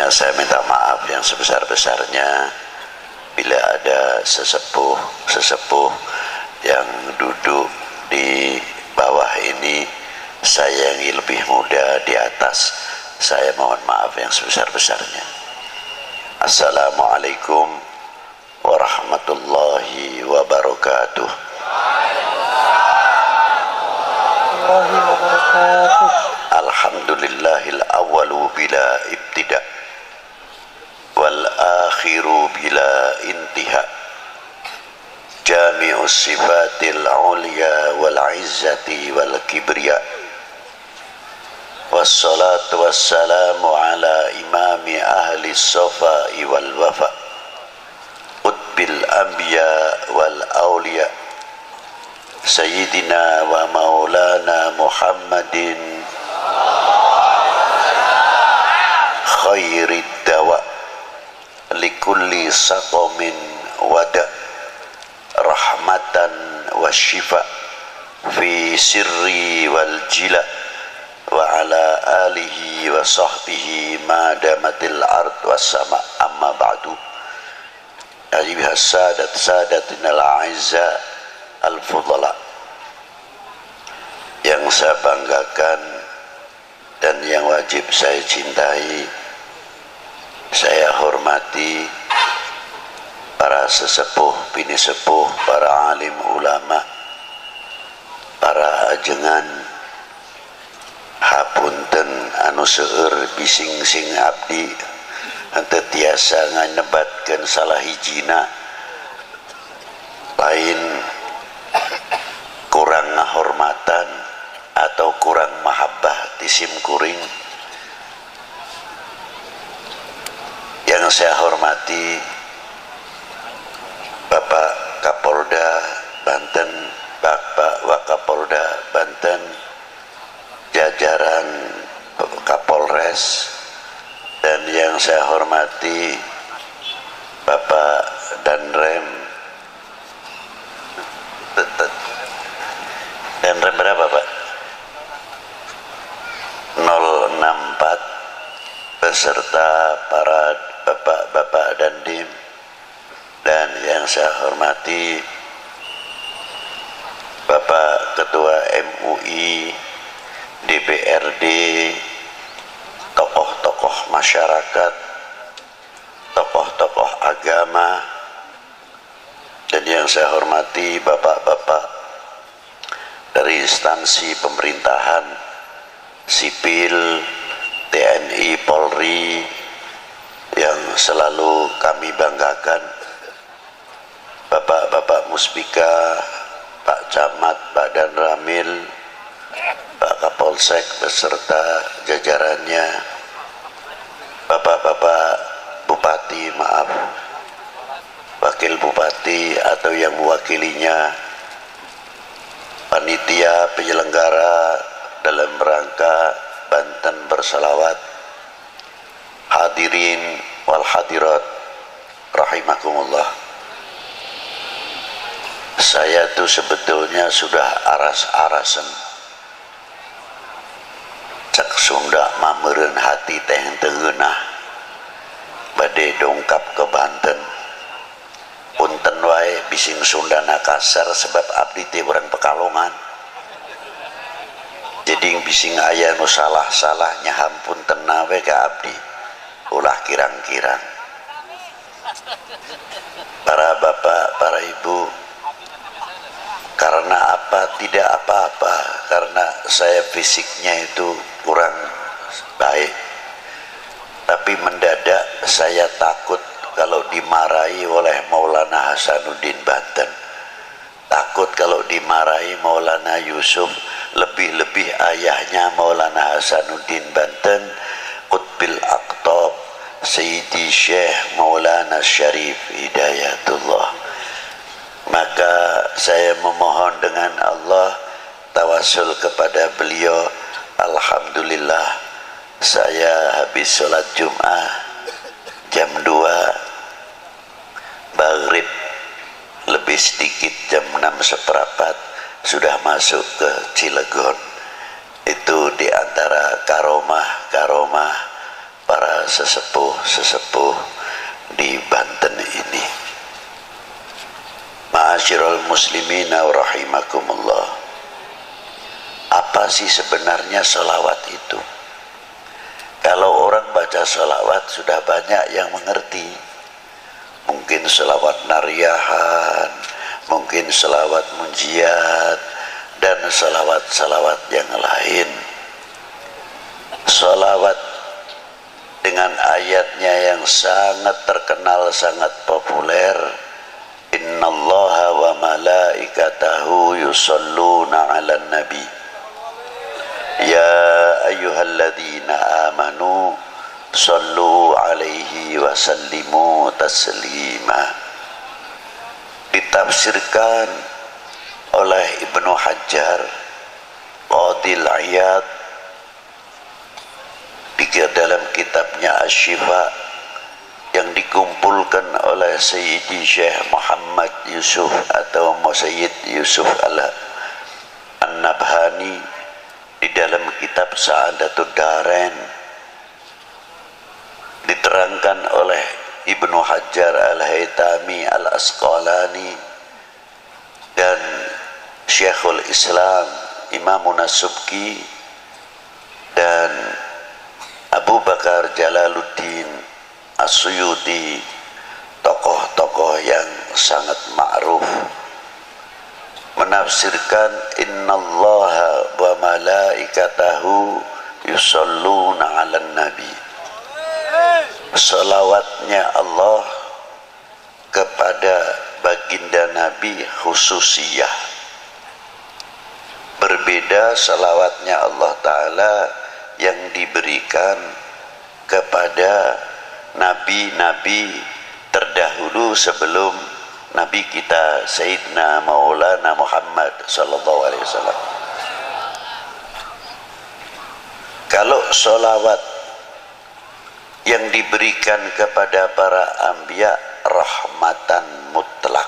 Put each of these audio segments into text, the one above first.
Saya minta maaf yang sebesar-besarnya bila ada sesepuh yang duduk di bawah ini sayangi lebih muda di atas. Saya mohon maaf yang sebesar-besarnya. Assalamualaikum warahmatullahi wabarakatuh. Alhamdulillahil awwalu bila ibtida wal akhiru bila intiha, jami'us sifatil ulya wal izzati wal kibriya, wassalatu wassalamu ala imami ahli sofai wal wafa, qutbil anbiya wal awliya, sayyidina wa maulana Muhammadin khairid dawa likulli saqamin wada, rahmatan wa shifa fi sirri wal jila, wa ala alihi wa sahbihi ma damatil ard was sama. Amma ba'du. Ayyuhas sadatina al-a'izza al-fudala, yang saya banggakan dan yang wajib saya cintai, saya hormati para sesepuh, bini sepuh, para alim ulama, para ajengan, hapunten anu seueur bising sing abdi henteu tiasa nganebatkeun salah hijina, lain kurang ngahormatan atau kurang mahabbah tisim kuring. Yang saya hormati Bapak Kapolda Banten, Bapak Wakapolda Banten, jajaran Kapolres, dan yang saya hormati Bapak Danrem. Danrem berapa Pak? 064 beserta para bapak-bapak dandim, dan yang saya hormati Bapak Ketua MUI, DPRD, tokoh-tokoh masyarakat, tokoh-tokoh agama, dan yang saya hormati bapak-bapak dari instansi pemerintahan, sipil, TNI, Polri, yang selalu kami banggakan, bapak-bapak Muspika, Pak Camat, Pak Danramil, Pak Kapolsek beserta jajarannya, bapak-bapak Bupati, maaf, Wakil Bupati atau yang mewakilinya, panitia penyelenggara dalam rangka Banten bersalawat, hadirin wal hadirat rahimakumullah. Saya tuh sebetulnya sudah aras-arasen cek Sunda mameureun hati teh teu geunah bade dongkap ke Banten. Punten wae bising Sundana kasar sebab abdi teh urang Pekalongan. Jadi bising aya nu salah-salah nyahampun tenawe ka abdi. Ulah kirang-kirang. Para bapak, para ibu, karena apa? Tidak apa-apa, karena saya fisiknya itu kurang baik. Tapi mendadak saya takut kalau dimarahi oleh Maulana Hasanuddin Banten. Takut kalau dimarahi Maulana Yusuf, lebih-lebih ayahnya Maulana Hasanuddin Banten, Qutbil Aqtab, Sayyidi Syekh Maulana Syarif Hidayatullah. Maka saya memohon dengan Allah, tawasul kepada beliau. Alhamdulillah, saya habis sholat Jum'ah jam 2, maghrib lebih sedikit jam 6:15 sudah masuk ke Cilegon. Itu diantara karomah para sesepuh-sesepuh di Banten ini. Ma'asyiral muslimina wa rahimakumullah. Apa sih sebenarnya sholawat itu? Kalau orang baca sholawat sudah banyak yang mengerti. Mungkin sholawat nariyahan, mungkin sholawat munjiat, dan sholawat-sholawat yang lain. Sholawat dengan ayatnya yang sangat terkenal, sangat populer. Innallaha wa malaikatahu yusholluna 'alan nabi. Ya ayyuhalladzina amanu shollu 'alaihi wa sallimu taslima. Ditafsirkan oleh Ibnu Hajar Qadil Iyad dalam kitabnya Asy-Syifa yang dikumpulkan oleh Sayyidi Syekh Muhammad Yusuf atau Sayyid Yusuf An-Nabhani di dalam kitab Sa'adatud Darain, diterangkan oleh Ibnu Hajar Al-Haytami Al-Asqalani dan Syekhul Islam Imamun As-Subki dan Abu Bakar Jalaluddin As-Suyuti, tokoh-tokoh yang sangat ma'ruf, menafsirkan innallaha wa malaikatahu yusholluna 'alan nabi. Salawatnya Allah kepada baginda Nabi khususiyah. Berbeda salawatnya Allah Ta'ala yang diberikan kepada nabi-nabi terdahulu sebelum Nabi kita Sayyidina Maulana Muhammad sallallahu alaihi wasallam. Kalau sholawat yang diberikan kepada para anbiya rahmatan mutlak,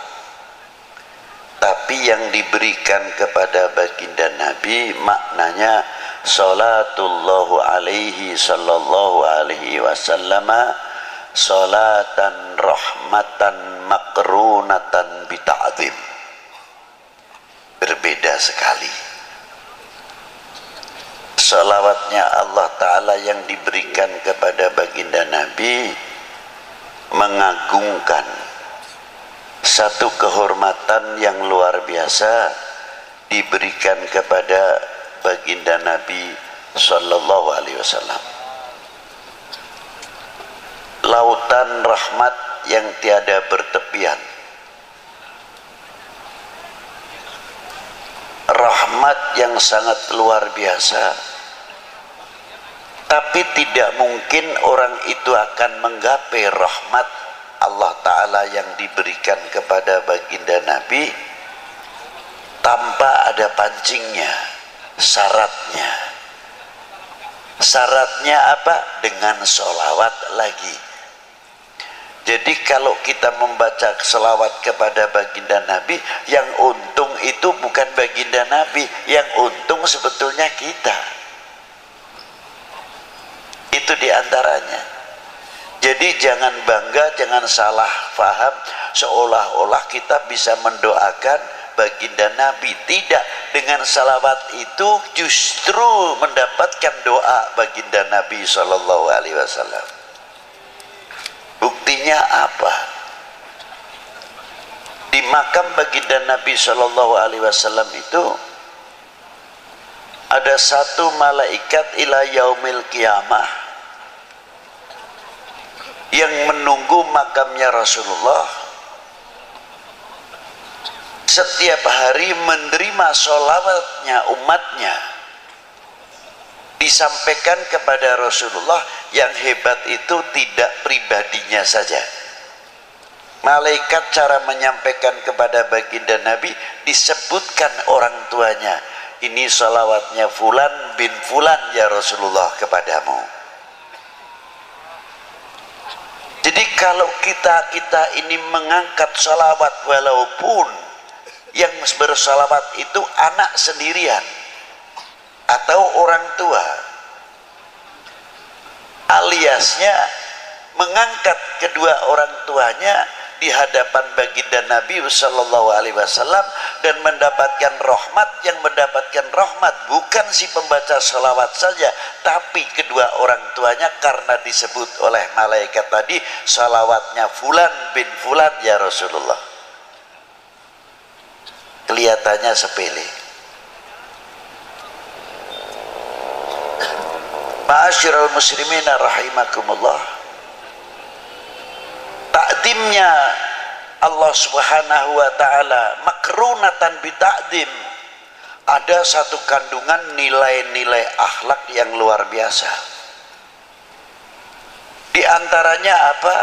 tapi yang diberikan kepada baginda Nabi maknanya salatullahu alaihi sallallahu alaihi wasallam salatan rahmatan makrunatan bita'zim. Berbeda sekali. Salawatnya Allah Ta'ala yang diberikan kepada baginda Nabi mengagungkan satu kehormatan yang luar biasa diberikan kepada baginda Nabi sallallahu alaihi wasallam. Lautan rahmat yang tiada bertepian, rahmat yang sangat luar biasa, tapi tidak mungkin orang itu akan menggapai rahmat Allah Ta'ala yang diberikan kepada baginda Nabi tanpa ada pancingnya, syaratnya. Syaratnya apa? Dengan sholawat lagi. Jadi kalau kita membaca selawat kepada baginda Nabi, yang untung itu bukan baginda Nabi, yang untung sebetulnya kita. Itu diantaranya. Jadi jangan bangga, jangan salah faham seolah-olah kita bisa mendoakan baginda Nabi. Tidak, dengan salawat itu justru mendapatkan doa baginda Nabi Sallallahu Alaihi Wasallam. Buktinya apa? Di makam baginda Nabi Sallallahu Alaihi Wasallam itu ada satu malaikat ila yaumil qiyamah yang menunggu makamnya Rasulullah, setiap hari menerima sholawatnya umatnya, disampaikan kepada Rasulullah. Yang hebat itu tidak pribadinya saja. Malaikat cara menyampaikan kepada baginda Nabi disebutkan orang tuanya. Ini sholawatnya Fulan bin Fulan ya Rasulullah kepadamu. Jadi kalau kita ini mengangkat sholawat, walaupun yang bersalawat itu anak sendirian atau orang tua aliasnya mengangkat kedua orang tuanya di hadapan baginda Nabi sallallahu alaihi wasallam dan mendapatkan rahmat. Yang mendapatkan rahmat bukan si pembaca salawat saja, tapi kedua orang tuanya, karena disebut oleh malaikat tadi salawatnya fulan bin fulan ya Rasulullah. Kelihatannya sepele. Ma'asyiral muslimin rahimakumullah, takdimnya Allah subhanahu wa ta'ala makrunatan bita'dim, ada satu kandungan nilai-nilai akhlak yang luar biasa. Di antaranya apa?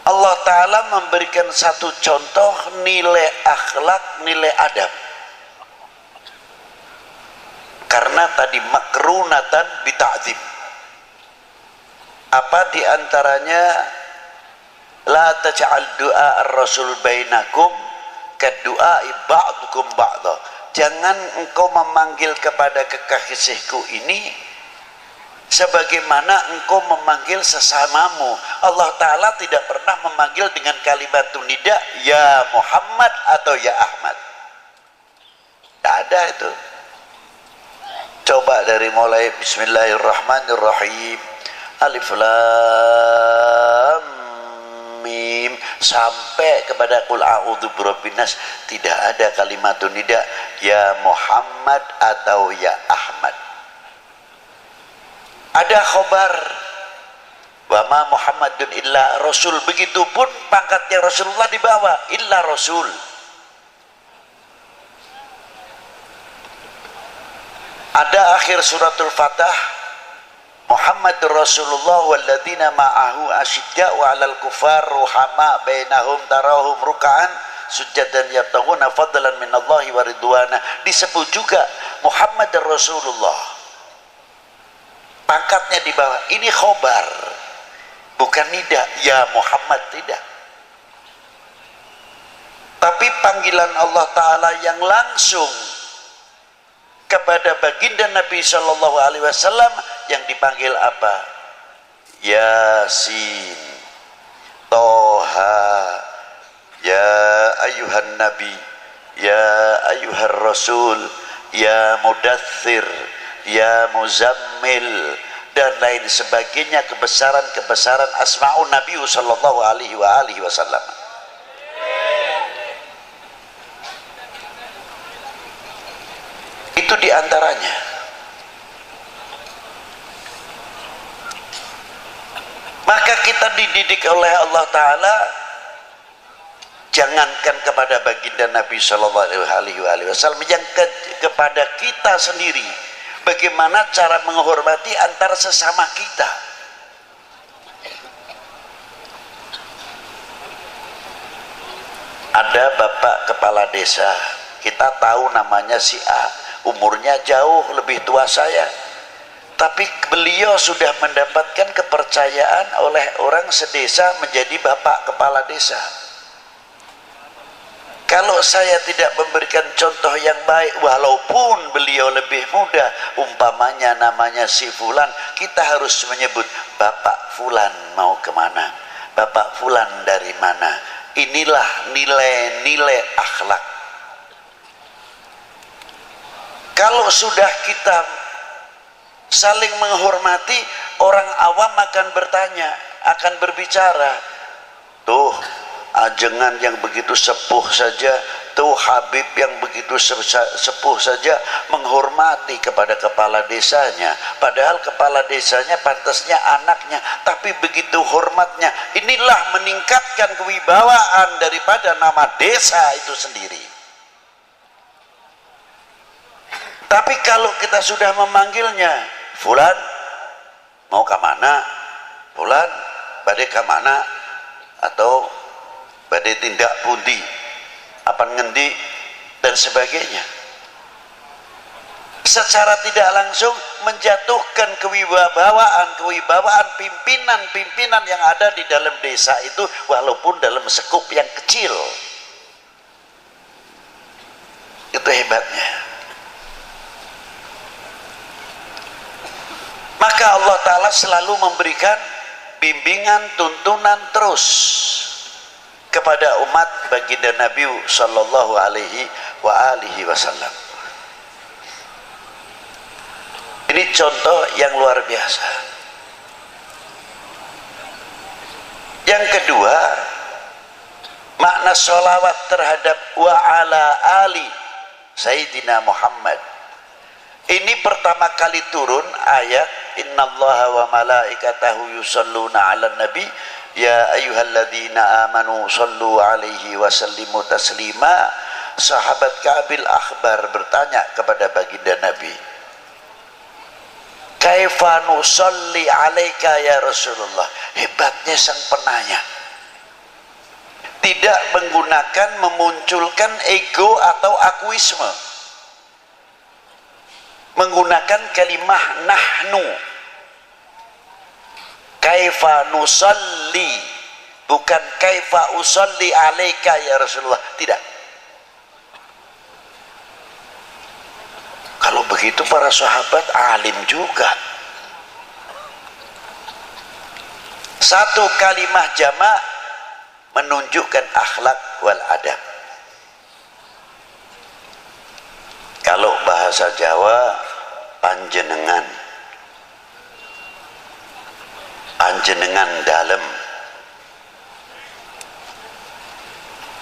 Allah ta'ala memberikan satu contoh nilai akhlak, nilai adab. Karena tadi makrunatan bita'dim, apa di antaranya? La taj'al du'a ar-rasul bainakum kadu'ai ba'dukum ba'da. Jangan engkau memanggil kepada kekasihku ini sebagaimana engkau memanggil sesamamu. Allah Ta'ala tidak pernah memanggil dengan kalimat nida ya Muhammad atau ya Ahmad. Tidak ada itu. Coba dari mulai Bismillahirrahmanirrahim, Alif Lam Mim sampai kepada Qul a'udzu birabbin nas, tidak ada kalimat nida ya Muhammad atau ya Ahmad. Ada khobar wa ma Muhammadun illa rasul, begitupun pangkatnya Rasulullah di bawah illa rasul. Ada akhir suratul Fatah, Muhammadur Rasulullah walladzina ma'ahu asyidda'u 'alal kufar ruhama bainahum tarahum ruk'an sujadan yabtaghuna fadlan minallahi wa ridwana. Disebut juga Muhammadur Rasulullah, pangkatnya di bawah. Ini khobar, bukan nida ya Muhammad, tidak. Tapi panggilan Allah Ta'ala yang langsung kepada baginda Nabi Shallallahu Alaihi Wasallam yang dipanggil apa? Yasin, Toha, ya ayuhan Nabi, ya ayuhan Rasul, ya Mudaththir, ya Muzammil, dan lain sebagainya, kebesaran-kebesaran asma'un Nabi Shallallahu Alaihi Wasallam. Itu diantaranya. Maka kita dididik oleh Allah Ta'ala, jangankan kepada baginda Nabi Sallallahu Alaihi Wasallam, yang kepada kita sendiri, bagaimana cara menghormati antara sesama kita. Ada bapak kepala desa, kita tahu namanya si A, umurnya jauh lebih tua saya, tapi beliau sudah mendapatkan kepercayaan oleh orang sedesa menjadi bapak kepala desa. Kalau saya tidak memberikan contoh yang baik, walaupun beliau lebih muda, umpamanya namanya si Fulan, kita harus menyebut Bapak Fulan mau kemana, Bapak Fulan dari mana. Inilah nilai-nilai akhlak. Kalau sudah kita saling menghormati, orang awam akan bertanya, akan berbicara, tuh ajengan yang begitu sepuh saja, tuh Habib yang begitu sepuh saja menghormati kepada kepala desanya, padahal kepala desanya pantasnya anaknya, tapi begitu hormatnya. Inilah meningkatkan kewibawaan daripada nama desa itu sendiri. Tapi kalau kita sudah memanggilnya, Fulan mau ke mana, Fulan badai ke mana, atau badai tindak pundi, apa ngendi, dan sebagainya, secara tidak langsung menjatuhkan kewibawaan pimpinan-pimpinan yang ada di dalam desa itu, walaupun dalam sekup yang kecil. Itu hebatnya. Maka Allah Ta'ala selalu memberikan bimbingan, tuntunan terus kepada umat baginda Nabi sallallahu alaihi wa alihi wasallam. Ini contoh yang luar biasa. Yang kedua, makna sholawat terhadap wa ala ali Sayyidina Muhammad. Ini pertama kali turun ayat innallaha wa malaikatahu yusalluna 'alan nabi ya ayyuhalladzina amanu sallu 'alaihi wa sallimu taslima. Sahabat Ka'bil Akhbar bertanya kepada baginda Nabi, kaifa nusalli 'alaika ya Rasulullah. Hebatnya sang penanya, tidak menggunakan memunculkan ego atau akuisme, menggunakan kalimah nahnu. Kaifa nusalli, bukan kaifa usalli alaika ya Rasulullah, tidak. Kalau begitu para sahabat alim juga. Satu kalimah jamak menunjukkan akhlak wal adab. Kalau bahasa Jawa panjenengan, panjenengan dalam.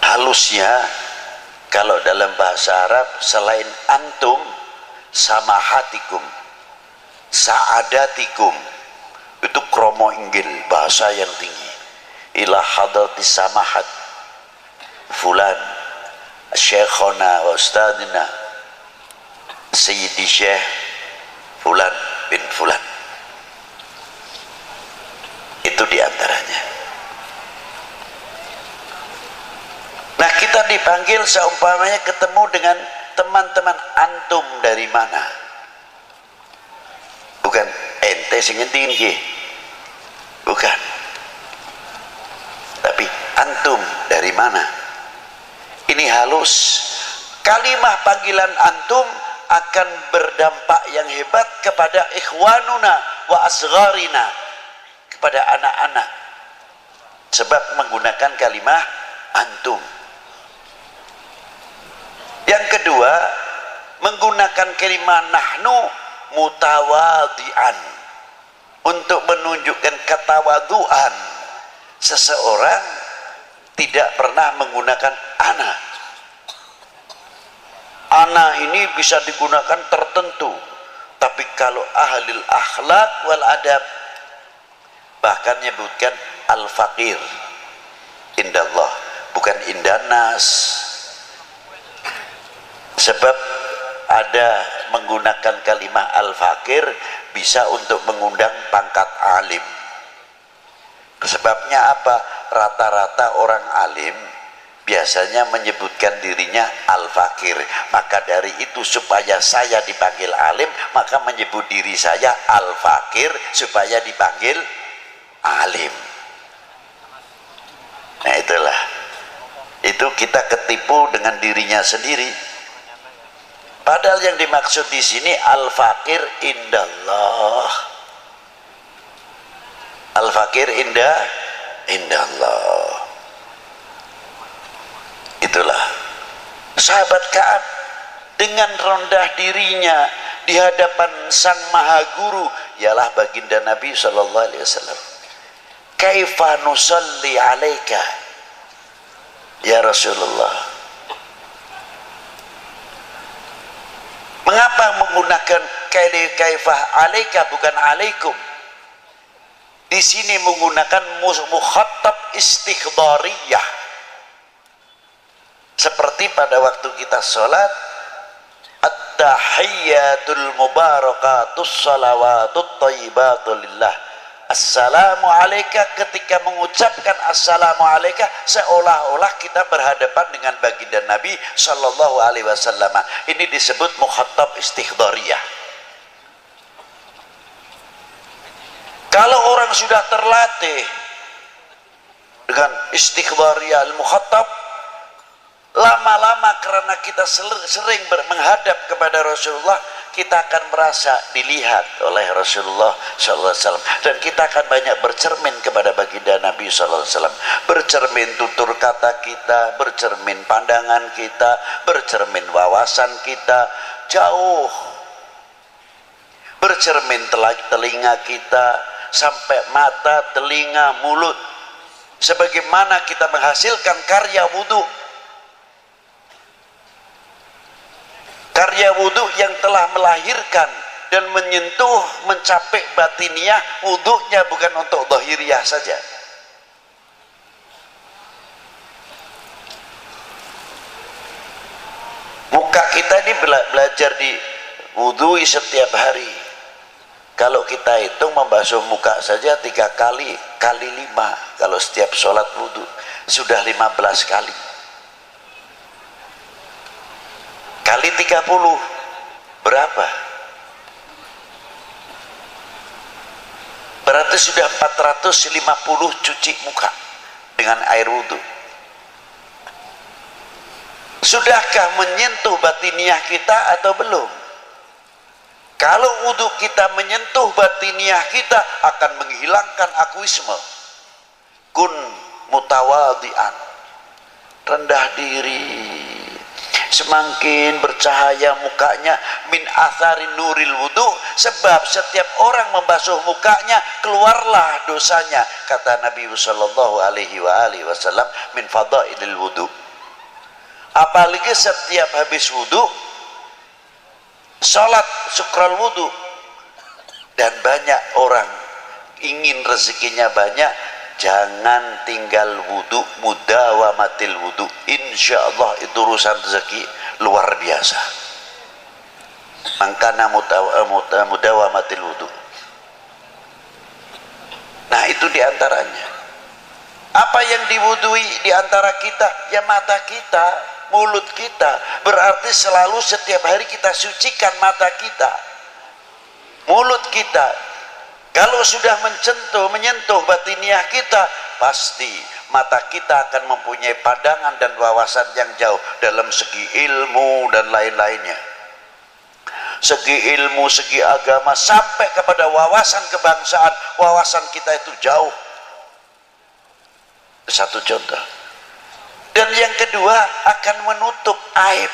Halusnya kalau dalam bahasa Arab selain antum, samahatikum, saadatikum, itu kromo inggil, bahasa yang tinggi. Ila hadratis samahat fulan syekhona wa ustadina Sayyidi Syekh fulan bin fulan. Itu diantaranya. Nah, kita dipanggil seumpamanya ketemu dengan teman-teman, antum dari mana? Bukan ente sing ngendi nggih. Bukan. Tapi antum dari mana? Ini halus. Kalimah panggilan antum akan berdampak yang hebat kepada ikhwanuna wa asgharina, kepada anak-anak, sebab menggunakan kalimah antum. Yang kedua, menggunakan kalimah nahnu mutawadhi'an, untuk menunjukkan ketawaduan. Seseorang tidak pernah menggunakan ana. Ana ini bisa digunakan tertentu, tapi kalau ahlil akhlak wal adab bahkan menyebutkan al-faqir indallah, bukan indanas. Sebab ada menggunakan kalimah al-faqir bisa untuk mengundang pangkat alim. Sebabnya apa? Rata-rata orang alim biasanya menyebutkan dirinya al-faqir. Maka dari itu supaya saya dipanggil alim, maka menyebut diri saya al-faqir supaya dipanggil alim. Nah itulah, itu kita ketipu dengan dirinya sendiri. Padahal yang dimaksud di sini al-faqir indallah. Al-faqir indallah. Itulah sahabat Ka'ab dengan rendah dirinya di hadapan sang maha guru, ialah baginda Nabi sallallahu alaihi wasallam. Kaifa nusalli alaika ya Rasulullah. Mengapa menggunakan kaifah alaika bukan alaikum? Di sini menggunakan mukhatab istikhdhariyah. Seperti pada waktu kita sholat, at-tahiyyatul mubarakatus salawatut thayyibatu lillah. Assalamu alayka, ketika mengucapkan assalamu alayka seolah-olah kita berhadapan dengan baginda Nabi sallallahu alaihi wasallam. Ini disebut mukhatab istikhdhariyah. Kalau orang sudah terlatih dengan istikhdhariyah al-mukhatab, lama-lama karena kita sering menghadap kepada Rasulullah, kita akan merasa dilihat oleh Rasulullah SAW, dan kita akan banyak bercermin kepada baginda Nabi SAW. Bercermin tutur kata kita, bercermin pandangan kita, bercermin wawasan kita, jauh bercermin telinga kita sampai mata, telinga, mulut. Sebagaimana kita menghasilkan karya wudhu, karya wudhu yang telah melahirkan dan menyentuh, mencapai batiniah. Wudhunya bukan untuk zahiriah saja. Muka kita ini belajar di wudhui setiap hari. Kalau kita hitung membasuh muka saja 3 kali, kali 5. Kalau setiap sholat wudhu sudah 15 kali. Kali 30 berapa? Berarti sudah 450 cuci muka dengan air wudhu. Sudahkah menyentuh batiniah kita atau belum? Kalau wudhu kita menyentuh batiniah kita, akan menghilangkan akuisme. Kun mutawadian, rendah diri. Semakin bercahaya mukanya, min athari nuril wudhu, sebab setiap orang membasuh mukanya keluarlah dosanya, kata Nabi sallallahu alaihi wasallam, min fadailil wudhu. Apalagi setiap habis wudhu salat syukral wudhu, dan banyak orang ingin rezekinya banyak, jangan tinggal wudhu, mudawamatil wudhu. Insya Allah itu urusan rezeki luar biasa. Mangkana mudawamatil wudhu. Nah itu diantaranya. Apa yang diwudhui diantara kita? Ya mata kita, mulut kita. Berarti selalu setiap hari kita sucikan mata kita, mulut kita. Kalau sudah menyentuh batiniah kita, pasti mata kita akan mempunyai pandangan dan wawasan yang jauh dalam segi ilmu dan lain-lainnya. Segi ilmu, segi agama, sampai kepada wawasan kebangsaan, wawasan kita itu jauh. Satu contoh. Dan yang kedua, akan menutup aib.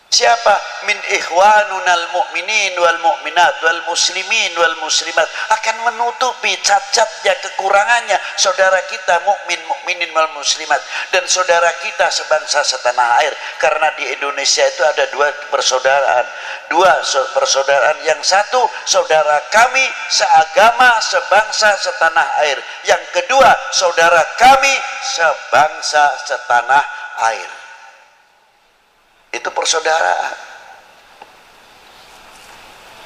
Siapa? Min ikhwanunal mu'minin wal mu'minat wal muslimin wal muslimat, akan menutupi cacatnya, kekurangannya saudara kita mukminin wal muslimat dan saudara kita sebangsa setanah air. Karena di Indonesia itu ada 2 persaudaraan, 2 persaudaraan. Yang satu saudara kami seagama, sebangsa, setanah air. Yang kedua saudara kami sebangsa, setanah air. Itu persaudaraan.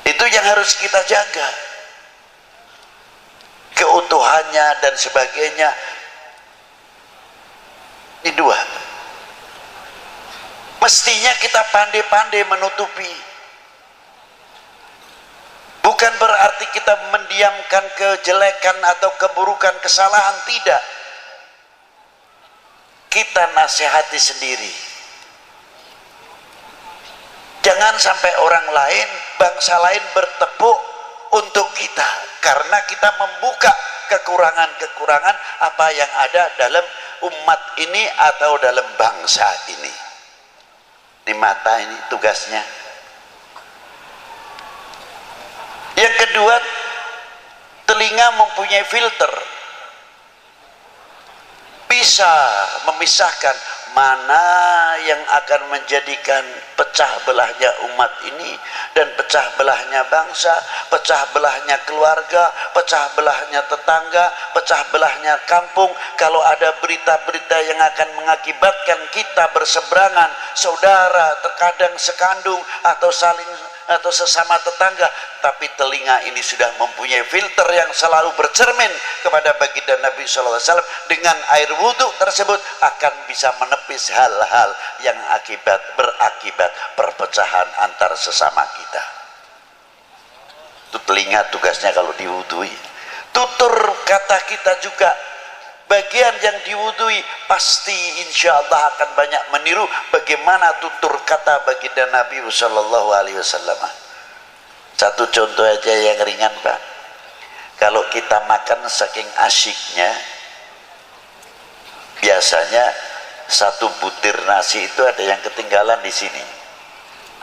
Itu yang harus kita jaga, keutuhannya dan sebagainya. Ini 2. Mestinya kita pandai-pandai menutupi. Bukan berarti kita mendiamkan kejelekan atau keburukan, kesalahan, tidak. Kita nasihati sendiri. Jangan sampai orang lain, bangsa lain bertepuk untuk kita, karena kita membuka kekurangan-kekurangan apa yang ada dalam umat ini atau dalam bangsa ini. Di mata ini tugasnya. Yang kedua, telinga mempunyai filter, bisa memisahkan mana yang akan menjadikan pecah belahnya umat ini dan pecah belahnya bangsa, pecah belahnya keluarga, pecah belahnya tetangga, pecah belahnya kampung. Kalau ada berita-berita yang akan mengakibatkan kita berseberangan, saudara terkadang sekandung atau saling atau sesama tetangga, tapi telinga ini sudah mempunyai filter yang selalu bercermin kepada baginda Nabi SAW. Dengan air wudhu tersebut akan bisa menepis hal-hal yang berakibat perpecahan antar sesama kita. Itu telinga tugasnya kalau diwudhui. Tutur kata kita juga bagian yang diwudui pasti insya Allah akan banyak meniru bagaimana tutur kata baginda Nabi Sallallahu Alaihi Wasallam. Satu contoh aja yang ringan Pak, kalau kita makan saking asyiknya, biasanya satu butir nasi itu ada yang ketinggalan di sini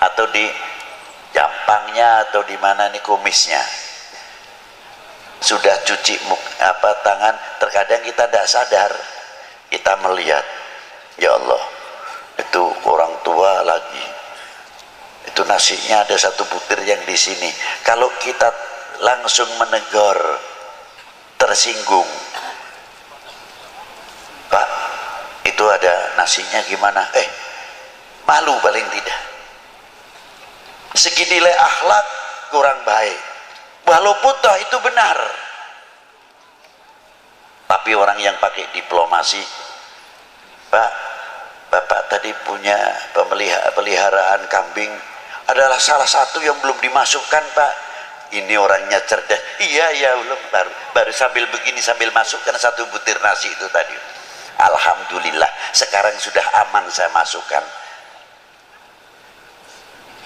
atau di jampangnya atau di mana nih kumisnya. Sudah cuci tangan, terkadang kita tidak sadar, kita melihat, ya Allah, itu orang tua lagi, itu nasinya ada satu butir yang di sini. Kalau kita langsung menegur, tersinggung, Pak, itu ada nasinya gimana? Malu paling tidak. Segi nilai akhlak kurang baik. Walaupun toh itu benar, tapi orang yang pakai diplomasi, Pak, Bapak tadi punya peliharaan kambing adalah salah satu yang belum dimasukkan Pak. Ini orangnya cerdas. Iya belum, baru sambil begini sambil masukkan satu butir nasi itu tadi. Alhamdulillah sekarang sudah aman saya masukkan.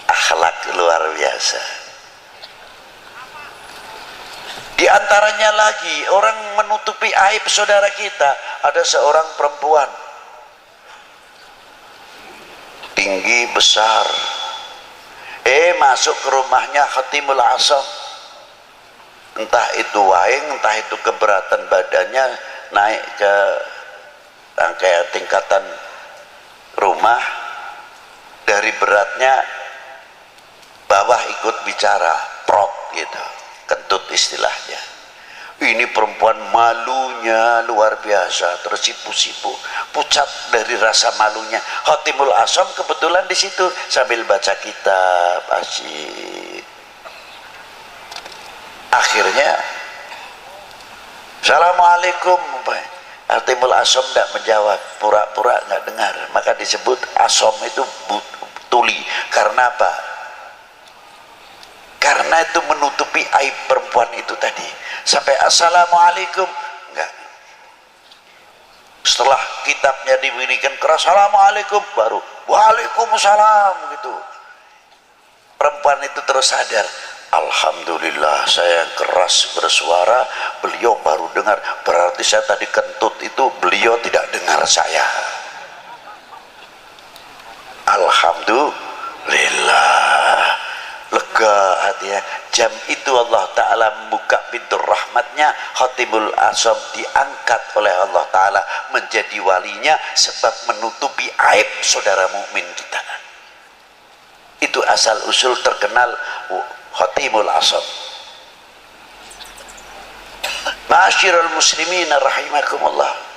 Akhlak luar biasa. Di antaranya lagi orang menutupi aib saudara kita. Ada seorang perempuan tinggi besar, masuk ke rumahnya Khatimul Asam, entah itu waing, entah itu keberatan badannya, naik ke tingkatan rumah, dari beratnya bawah ikut bicara, prot gitu, kentut istilahnya. Ini perempuan malunya luar biasa, tersipu-sipu, pucat dari rasa malunya. Khatimul Asam kebetulan di situ sambil baca kitab asyik. Akhirnya, Assalamualaikum. Khatimul Asam tidak menjawab, pura-pura nggak dengar. Maka disebut Asam itu tuli. Karena apa? Karena itu menutupi aib perempuan itu tadi. Sampai Assalamualaikum enggak. Setelah kitabnya dibunyikan keras Assalamualaikum, baru Waalaikumsalam gitu. Perempuan itu terus sadar, Alhamdulillah saya keras bersuara, beliau baru dengar. Berarti saya tadi kentut itu beliau tidak dengar saya. Alhamdulillah, lega hatinya. Jam itu Allah Ta'ala membuka pintu rahmatnya. Khatimul Asam diangkat oleh Allah Ta'ala menjadi walinya, sebab menutupi aib saudara mukmin kita. Itu asal usul terkenal Khatimul Asam. Ma'asyiral muslimin rahimakumullah.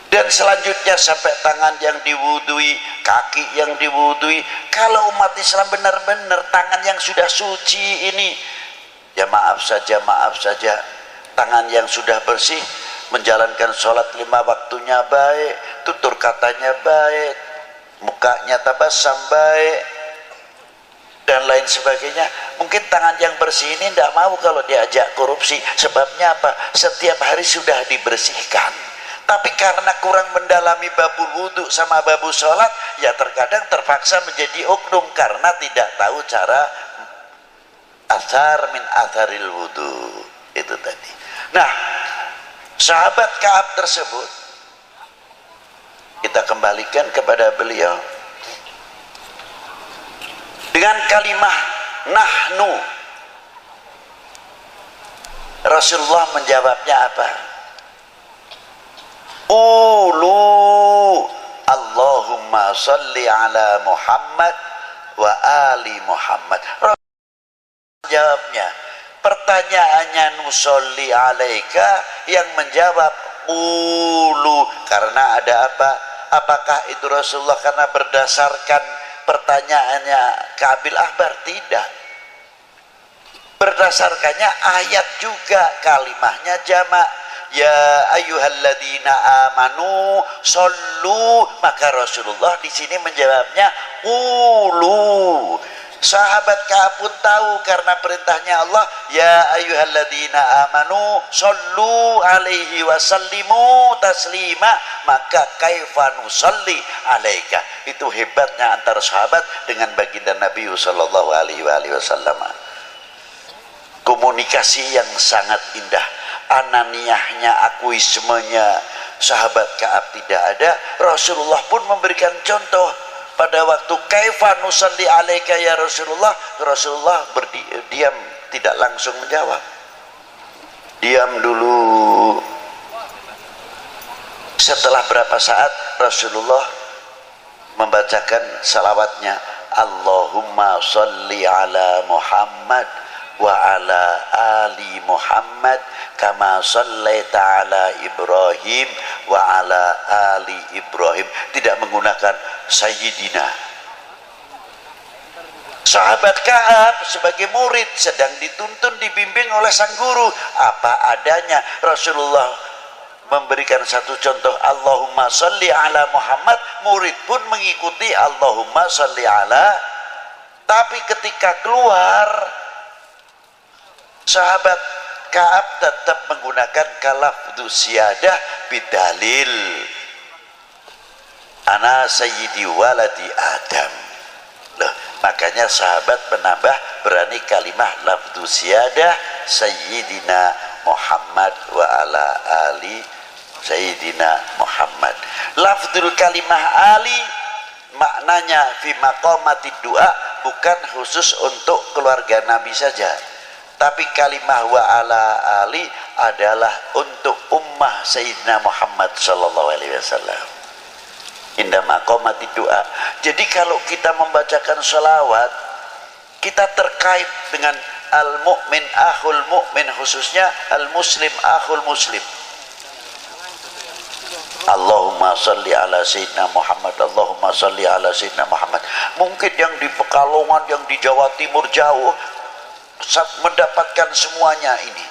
Dan selanjutnya sampai tangan yang diwudui, kaki yang diwudui. Kalau umat Islam benar-benar tangan yang sudah suci ini, ya maaf saja, tangan yang sudah bersih, menjalankan sholat 5 waktunya baik, tutur katanya baik, mukanya tabasam baik, dan lain sebagainya. Mungkin tangan yang bersih ini tidak mau kalau diajak korupsi. Sebabnya apa? Setiap hari sudah dibersihkan. Tapi karena kurang mendalami babul wudhu sama babul sholat, ya terkadang terpaksa menjadi oknum karena tidak tahu cara athar min atharil wudhu itu tadi. Nah, sahabat Ka'ab tersebut kita kembalikan kepada beliau dengan kalimah nahnu. Rasulullah menjawabnya apa? Qulu Allahumma salli ala Muhammad wa ali Muhammad. Rasulullah jawabnya, pertanyaannya nusolli alaika, yang menjawab qulu. Karena ada apa? Apakah itu Rasulullah karena berdasarkan pertanyaannya Kabil Ahbar? Tidak. Berdasarkannya ayat juga, kalimahnya jamak. Ya ayyuhalladzina amanu sallu, maka Rasulullah di sini menjawabnya qulu. Sahabat Ka'ab pun tahu karena perintahnya Allah, ya ayyuhalladzina amanu sallu alaihi wasallimu taslima, maka kaifa nusalli alaika. Itu hebatnya antara sahabat dengan baginda Nabi sallallahu alaihi wasallam. Komunikasi yang sangat indah. Ananiyahnya, akuismenya sahabat Ka'ab tidak ada. Rasulullah pun memberikan contoh pada waktu kaifa nusalli alaika ya Rasulullah. Rasulullah berdiam, tidak langsung menjawab, diam dulu. Setelah berapa saat Rasulullah membacakan salawatnya, Allahumma salli ala Muhammad wa ala ali Muhammad kama sallaita ala Ibrahim wa ala ali Ibrahim. Tidak menggunakan Sayyidina. Sahabat Ka'ab sebagai murid sedang dituntun, dibimbing oleh sang guru apa adanya. Rasulullah memberikan satu contoh, Allahumma salli ala Muhammad, murid pun mengikuti Allahumma salli ala. Tapi ketika keluar, sahabat Ka'ab tetap menggunakan kalafdu siyadah bidalil ana sayyidi waladi Adam. Loh, makanya sahabat menambah berani kalimah lafdu siyadah sayyidina Muhammad wa ala ali sayyidina Muhammad. Lafdul kalimah ali maknanya fi maqamati doa, bukan khusus untuk keluarga Nabi saja, tapi kalimah wa ala ali adalah untuk ummah Sayyidina Muhammad sallallahu alaihi wasallam. Indah maqamati doa. Jadi kalau kita membacakan sholawat, kita terkait dengan al-mu'min akhul mu'min, khususnya al-muslim akhul muslim. Allahumma salli ala Sayyidina Muhammad, Allahumma salli ala Sayyidina Muhammad. Mungkin yang di Pekalongan, yang di Jawa Timur jauh mendapatkan semuanya ini.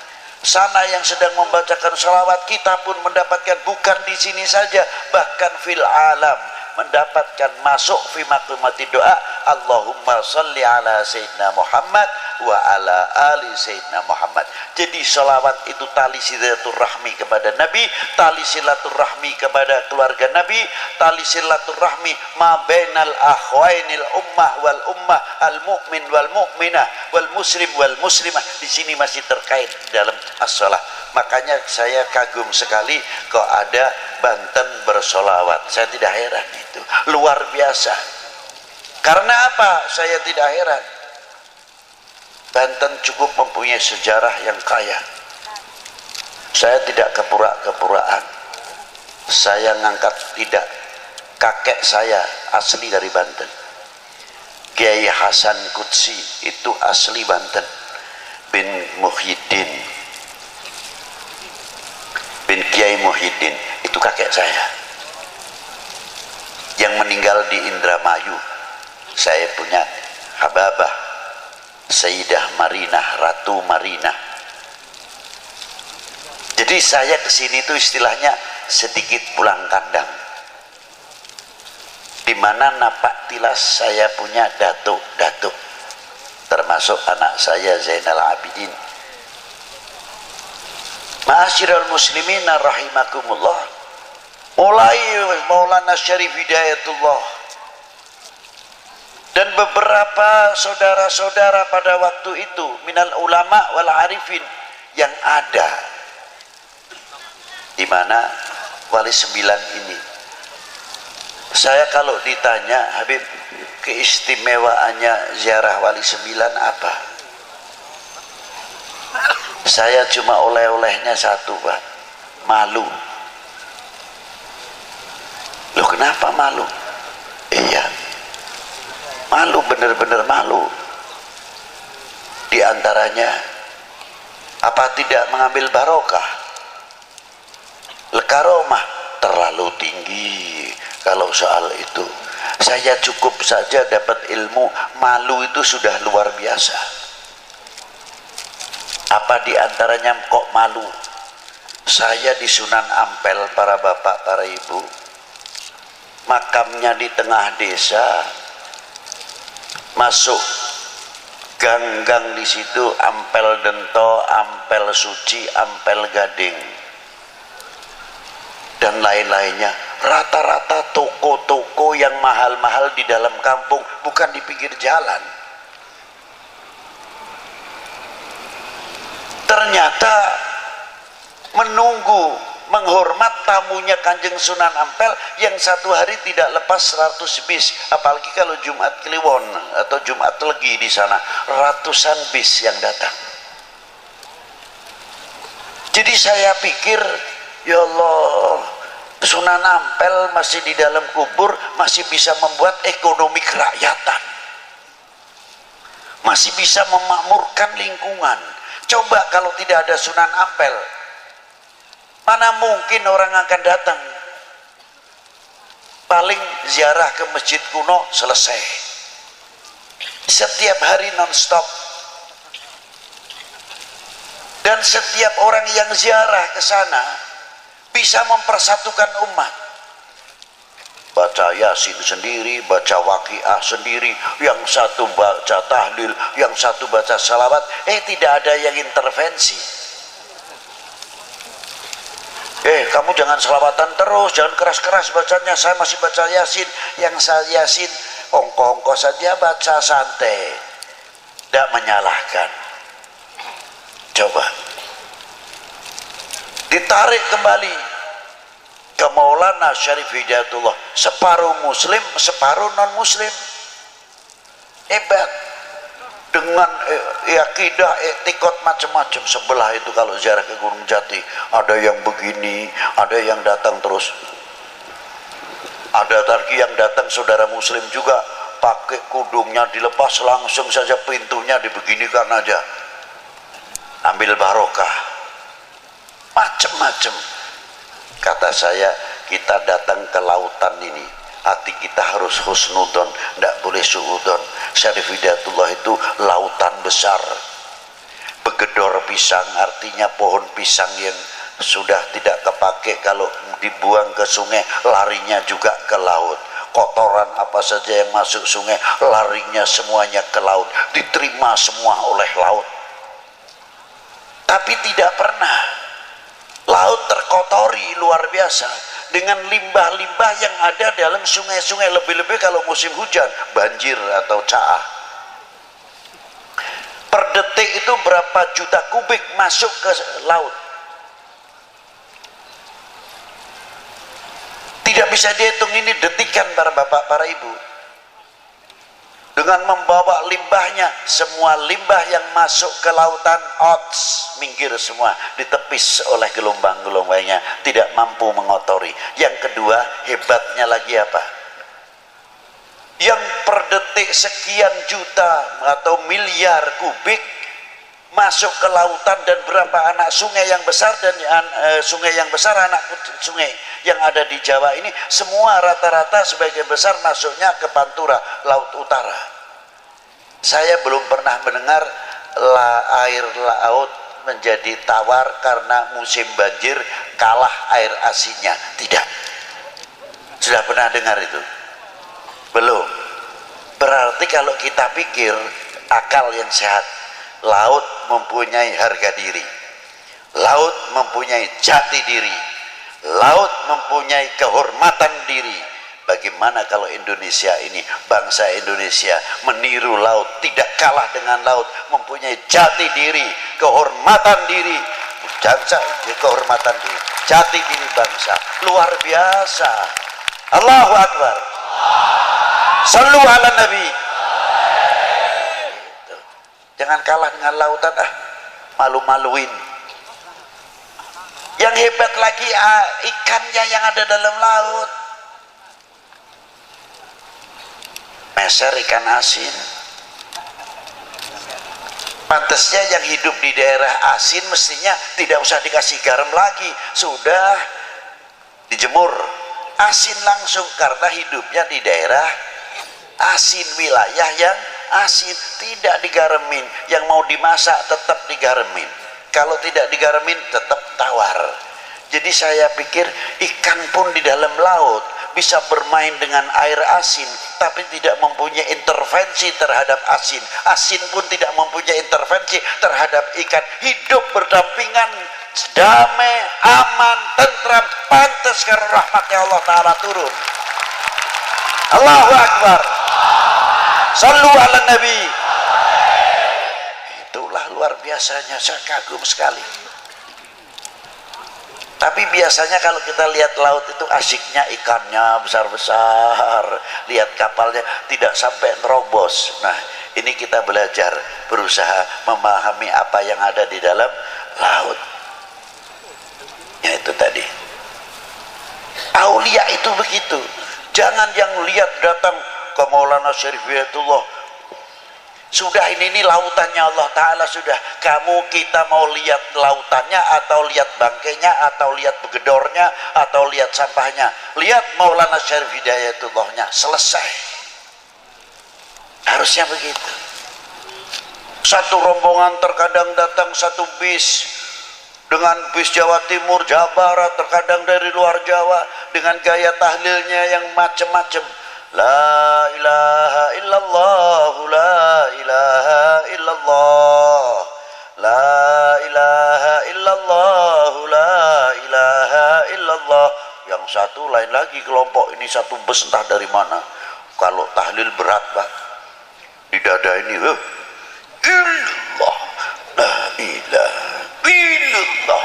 Sana yang sedang membacakan salawat, kita pun mendapatkan, bukan di sini saja, bahkan fil alam mendapatkan, masuk fi maqamati doa Allahumma salli ala Sayyidina Muhammad wa ala ali Sayyidina Muhammad. Jadi salawat itu tali silaturahmi kepada Nabi, tali silaturahmi kepada keluarga Nabi, tali silaturahmi ma bainal akhwainil ummah wal ummah, al mu'min wal mu'minah wal muslim wal muslimah. Di sini masih terkait dalam as-shalah. Makanya saya kagum sekali kok ada Banten bersolawat. Saya tidak heran, itu luar biasa. Karena apa saya tidak heran? Banten cukup mempunyai sejarah yang kaya. Saya tidak kepura-kepuraan. Saya ngangkat tidak. Kakek saya asli dari Banten. Kiai Hasan Qudsi itu asli Banten. Bin Muhyiddin, bin Kiai Muhyiddin, itu kakek saya. Yang meninggal di Indramayu, saya punya hababah Sayyidah Marinah, Ratu Marinah. Jadi saya kesini itu istilahnya sedikit pulang kandang. Di mana napak tilas saya punya datuk-datuk, termasuk anak saya Zainal Abidin. Ma'asyiral muslimina rahimakumullah, mulai Maulana Syarif Hidayatullah dan beberapa saudara-saudara pada waktu itu minal ulama wal arifin yang ada di mana Wali Sembilan ini. Saya kalau ditanya, Habib, keistimewaannya ziarah Wali Sembilan apa? Saya cuma oleh-olehnya satu, Pak, malu. Loh, kenapa malu? Iya, malu, benar-benar malu. Di antaranya, apa tidak mengambil barokah? Lekaromah terlalu tinggi. Kalau soal itu, saya cukup saja dapat ilmu, malu itu sudah luar biasa. Apa di antaranya kok malu? Saya di Sunan Ampel, para bapak, para ibu, makamnya di tengah desa, masuk Ganggang di situ Ampel Dento, Ampel Suci, Ampel Gading, dan lain-lainnya. Rata-rata toko-toko yang mahal-mahal di dalam kampung, bukan di pinggir jalan. Ternyata menunggu, menghormat tamunya Kanjeng Sunan Ampel yang satu hari tidak lepas 100 bis, apalagi kalau Jumat Kliwon atau Jumat Legi di sana, ratusan bis yang datang. Jadi saya pikir, ya Allah, Sunan Ampel masih di dalam kubur, masih bisa membuat ekonomi kerakyatan, masih bisa memakmurkan lingkungan. Coba kalau tidak ada Sunan Ampel, mana mungkin orang akan datang? Paling ziarah ke masjid kuno selesai. Setiap hari non-stop. Dan setiap orang yang ziarah ke sana bisa mempersatukan umat. Baca Yasin sendiri, baca Waqiah sendiri, yang satu baca tahlil, yang satu baca salawat. Tidak ada yang intervensi. Kamu jangan selawatan terus, jangan keras-keras bacanya, saya masih baca Yasin. Yang saya Yasin ongko-ongko saja, baca santai, tidak menyalahkan. Coba ditarik kembali ke Maulana Syarif Hidayatullah, separuh muslim, separuh non muslim. Hebat. Dengan akidah, etikot macam-macam. Sebelah itu kalau ziarah ke Gunung Jati, ada yang begini, ada yang datang terus, ada lagi yang datang saudara muslim juga pakai kudungnya dilepas, langsung saja pintunya dibeginikan aja, ambil barokah, macam-macam. Kata saya, kita datang ke lautan ini, hati kita harus husnudon, tidak boleh suudon. Syarif Hidayatullah itu lautan besar. Begedor pisang artinya pohon pisang yang sudah tidak kepake, kalau dibuang ke sungai larinya juga ke laut. Kotoran apa saja yang masuk sungai larinya semuanya ke laut, diterima semua oleh laut. Tapi tidak pernah laut terkotori luar biasa dengan limbah-limbah yang ada dalam sungai-sungai, lebih-lebih kalau musim hujan, banjir atau caah. Per detik itu berapa juta kubik masuk ke laut. Tidak bisa dihitung, ini detikan para bapak, para ibu. Dengan membawa limbahnya, semua limbah yang masuk ke lautan, minggir semua, ditepis oleh gelombang-gelombangnya, tidak mampu mengotori. Yang kedua, hebatnya lagi apa? Yang per detik sekian juta atau miliar kubik masuk ke lautan, dan berapa anak sungai yang besar, dan sungai yang besar, anak sungai yang ada di Jawa ini semua rata-rata sebagian besar masuknya ke Pantura, Laut Utara. Saya belum pernah mendengar air laut menjadi tawar karena musim banjir kalah air asinnya. Tidak. Sudah pernah dengar itu? Belum. Berarti kalau kita pikir akal yang sehat, laut mempunyai harga diri, laut mempunyai jati diri, laut mempunyai kehormatan diri. Bagaimana kalau Indonesia ini, bangsa Indonesia meniru laut, tidak kalah dengan laut, mempunyai jati diri, kehormatan diri, kehormatan diri, jati diri bangsa, luar biasa. Allahu Akbar. Sallu ala Nabi. Jangan kalah dengan lautan, malu-maluin. Yang hebat lagi ikannya yang ada dalam laut. Meser ikan asin. Pantasnya yang hidup di daerah asin mestinya tidak usah dikasih garam lagi, sudah dijemur asin langsung, karena hidupnya di daerah asin, wilayah yang asin, tidak digaramin. Yang mau dimasak tetap digaramin, kalau tidak digaramin tetap tawar. Jadi saya pikir ikan pun di dalam laut bisa bermain dengan air asin, tapi tidak mempunyai intervensi terhadap asin. Asin pun tidak mempunyai intervensi terhadap ikan. Hidup berdampingan, damai, aman, tentram, pantas karena rahmatnya Allah Ta'ala turun. Allahu Akbar. Sallu ala Nabi. Itulah luar biasanya, saya kagum sekali. Tapi biasanya kalau kita lihat laut itu asiknya ikannya besar-besar, lihat kapalnya tidak sampai nerobos. Nah, ini kita belajar, berusaha memahami apa yang ada di dalam laut. Ya itu tadi. Aulia itu begitu. Jangan yang lihat datang ke Maulana Syarif Hidayatullah, sudah ini lautannya Allah Ta'ala, sudah kamu kita mau lihat lautannya atau lihat bangkainya atau lihat begedornya atau lihat sampahnya, lihat Maulana Syarif Hidayatullahnya, selesai. Harusnya begitu. Satu rombongan terkadang datang satu bis dengan bis Jawa Timur, Jawa Barat, terkadang dari luar Jawa dengan gaya tahlilnya yang macam-macam. La ilaha illallah, la ilaha illallah, la ilaha illallah, la ilaha illallah. Yang satu lain lagi kelompok ini, satu bus entah dari mana. Kalau tahlil berat Pak, di dada ini illallah, la ilaha illallah,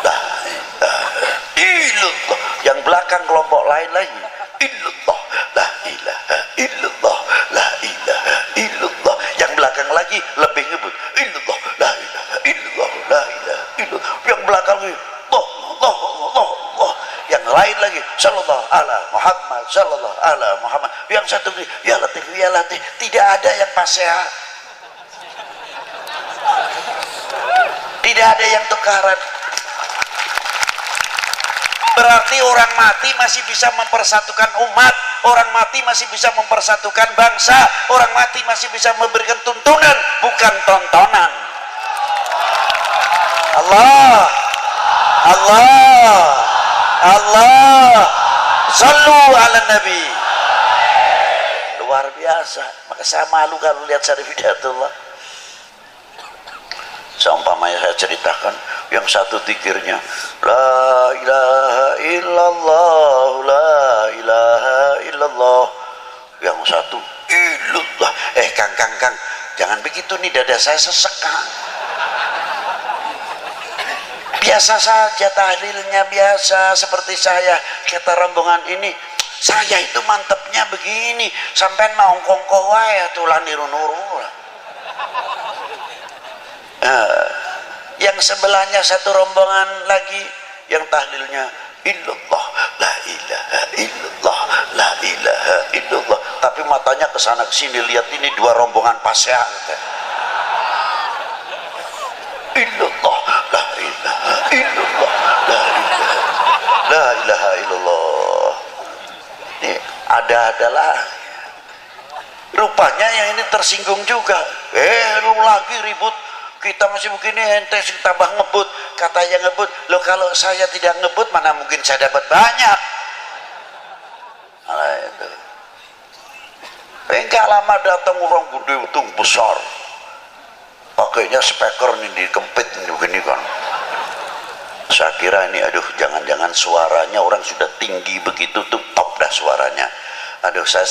la ilaha illallah. Yang belakang kelompok lain lagi illallah, la ilaha illallah, la ilaha illallah. Yang belakang lagi lebih ngebut illallah, la ilaha illallah, la ilaha illallah. Yang belakang lagi Allah. Yang lain lagi sallallahu ala Muhammad, sallallahu ala Muhammad. Yang satu lagi ya Latif, ya Latif. Tidak ada yang paseha, tidak ada yang tukaran. Berarti orang mati masih bisa mempersatukan umat, orang mati masih bisa mempersatukan bangsa, orang mati masih bisa memberikan tuntunan, bukan tontonan. Allah, Allah, Allah, sallu ala Nabi. Luar biasa. Maka saya malu kalau lihat Syarif Hidayatullah. Seumpamanya saya ceritakan, yang satu zikirnya la ilaha illallah, la ilaha illallah. Yang satu illallah. Kang, jangan begitu nih, dada saya sesek. Biasa saja tahlilnya, biasa seperti saya. Kata rombongan ini, saya itu mantepnya begini, sampai naongkongko wae tulah niru-nuru. Yang sebelahnya satu rombongan lagi yang tahlilnya illallah, la ilaha illallah, la ilaha illallah. Tapi matanya ke sana ke sini, lihat ini dua rombongan paseha. Illallah, la ilaha illallah, la ilaha illallah. Ini ada-adalah. Rupanya yang ini tersinggung juga. Lu lagi ribut, kita masih begini, ente tambah ngebut. Kata yang ngebut, lo kalau saya tidak ngebut mana mungkin saya dapat banyak. Nah, itu. Enggak lama datang orang gede untung besar, pakainya speaker ini dikempit ini begini kan. Saya kira ini aduh, jangan-jangan suaranya orang sudah tinggi begitu tuh, top dah suaranya. Aduh, saya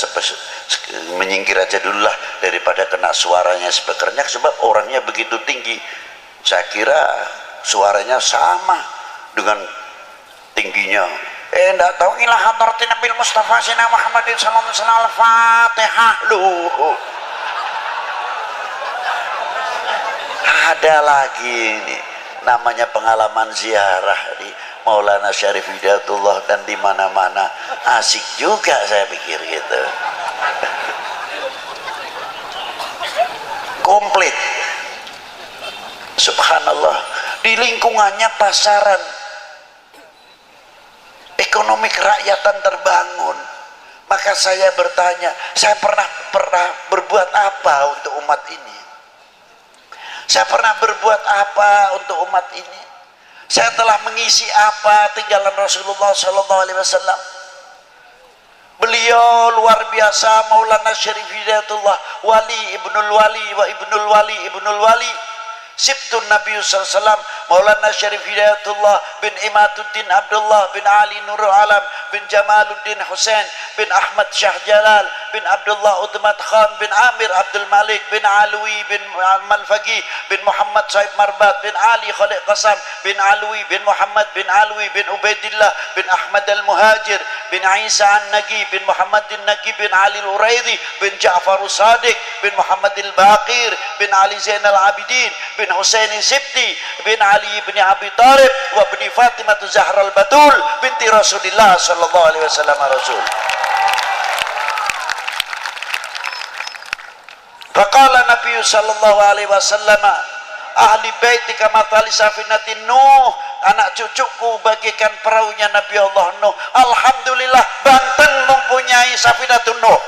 menyingkir aja dulu lah daripada kena suaranya speakernya, sebab orangnya begitu tinggi. Saya kira suaranya sama dengan tingginya. Enggak tahu, ilah hadratin Nabil Mustafa Sina Muhammadin sallallahu alaihi wasallam, Al-Fatihah. Loh, ada lagi ini namanya pengalaman ziarah di Maulana Syarif Hidayatullah, dan di mana-mana asik juga saya pikir gitu. Komplit. Subhanallah. Di lingkungannya pasaran, ekonomi kerakyatan terbangun. Maka saya bertanya, saya pernah berbuat apa untuk umat ini? Saya pernah berbuat apa untuk umat ini? Saya telah mengisi apa tinggalan Rasulullah SAW? beliau luar biasa. Maulana Syarif Hidayatullah Wali Ibnul Wali wa Ibnul Wali Ibnul Wali Sibtun Nabi SAW Maulana Syarif Hidayatullah bin Imaduddin Abdullah bin Ali Nurul Alam bin Jamaluddin Hussein bin Ahmad Syah Jalal bin Abdullah Utmat Khan bin Amir Abdul Malik bin Alwi bin Malfaqi bin Muhammad Saib Marbat bin Ali Khalid Qasam bin Alwi bin Muhammad bin Alwi bin Ubaidillah bin Ahmad Al-Muhajir bin Isa An-Nagi bin Muhammad An-Nagi bin Ali Al-Uraidi bin Ja'far Sadiq bin Muhammad Al-Baqir bin Ali Zainal Abidin bin Husaini Sibti bin Ali bin Abi Talib wa bin Fatimah Zahra Al-Batul binti Rasulillah sallallahu alaihi wasallam Rasul. Faqala Nabi sallallahu alaihi wasallam ahli baiti kama tali safinatin Nuh, anak cucuku bagikan perahunya Nabi Allah Nuh. Alhamdulillah Banten mempunyai safinatun Nuh.